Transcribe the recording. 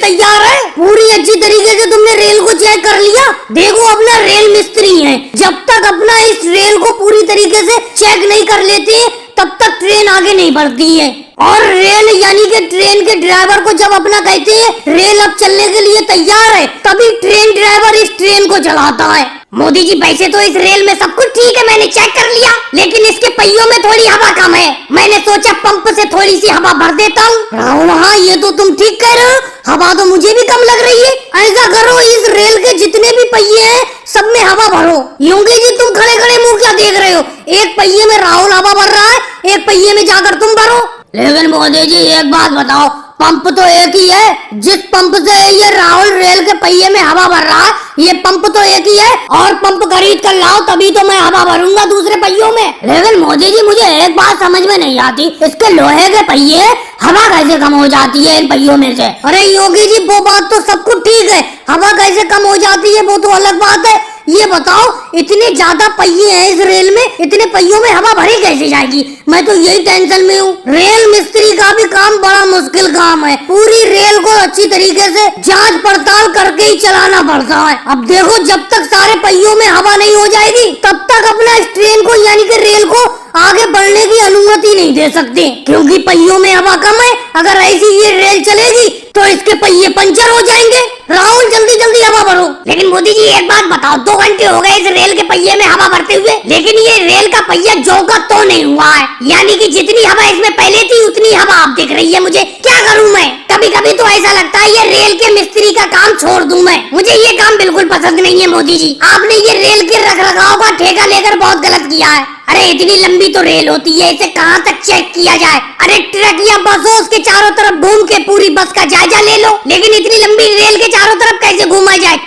तैयार है? पूरी अच्छी तरीके से तुमने रेल को चेक कर लिया? देखो अपना रेल मिस्त्री है, जब तक अपना इस रेल को पूरी तरीके से चेक नहीं कर लेते तब तक ट्रेन आगे नहीं बढ़ती है। और रेल यानी कि ट्रेन के ड्राइवर को जब अपना कहते हैं रेल अब चलने के लिए तैयार है, तभी ट्रेन ड्राइवर इस ट्रेन को चलाता है। मोदी जी वैसे तो इस रेल में सब कुछ ठीक है, मैंने चेक कर लिया, लेकिन इसके पहियों में थोड़ी हवा कम है। मैंने सोचा पंप से थोड़ी सी हवा भर देता हूँ। राहुल हाँ ये तो तुम ठीक कह रहे हो, हवा तो मुझे भी कम लग रही है। ऐसा करो इस रेल के जितने भी पहिए हैं सब में हवा भरो। योगी जी तुम खड़े खड़े मुंह क्या देख रहे हो? एक पहिए में राहुल हवा भर रहा है, एक पहिए में जाकर तुम भरो। लेकिन मोदी जी एक बात बताओ, पंप तो एक ही है, जिस पंप से ये राहुल रेल के पहिए में हवा भर रहा है ये पंप तो एक ही है, और पंप खरीद कर लाओ तभी तो मैं हवा भरूंगा दूसरे पहियों में। लेकिन मोदी जी मुझे एक बात समझ में नहीं आती, इसके लोहे के पहिए हवा कैसे कम हो जाती है इन पहियों में से? अरे योगी जी वो बात तो सब कुछ ठीक है, हवा कैसे कम हो जाती है वो तो अलग बात है। ये बताओ इतने ज्यादा पहिए हैं इस रेल में, इतने पहियों में हवा भरी कैसे जाएगी? मैं तो यही टेंशन में हूँ। रेल मिस्त्री का भी काम बड़ा मुश्किल काम है, पूरी रेल को अच्छी तरीके से जांच पड़ताल करके ही चलाना पड़ता है। अब देखो जब तक सारे पहियों में हवा नहीं हो जाएगी तब तक अपना इस ट्रेन को यानी कि रेल को आगे बढ़ने की अनुमति नहीं दे सकते, क्योंकि पहियों में हवा कम है। अगर ऐसी ये रेल चलेगी तो इसके पहिए पंचर हो जाएंगे। राहुल जल्दी जल्दी हवा भरो। लेकिन मोदी जी एक बात बताओ, 2 घंटे हो गए इस रेल के पहिए में हवा भरते हुए, लेकिन ये रेल का पहिया जो का तो नहीं हुआ है, यानी कि जितनी हवा इसमें पहले थी उतनी हवा अब दिख रही है मुझे। क्या करूं मैं? कभी कभी तो ऐसा लगता है ये रेल के मिस्त्री का काम छोड़ दूं मैं, मुझे ये काम बिल्कुल पसंद नहीं है। मोदी जी आपने ये रेल के रखरखाव का ठेका लेकर बहुत गलत किया है। अरे इतनी लंबी तो रेल होती है, इसे कहाँ तक चेक किया जाए? अरे ट्रक या बस हो उसके चारों तरफ घूम के पूरी बस का जायजा ले लो, लेकिन इतनी लंबी रेल के चारों तरफ कैसे घूमा जाए?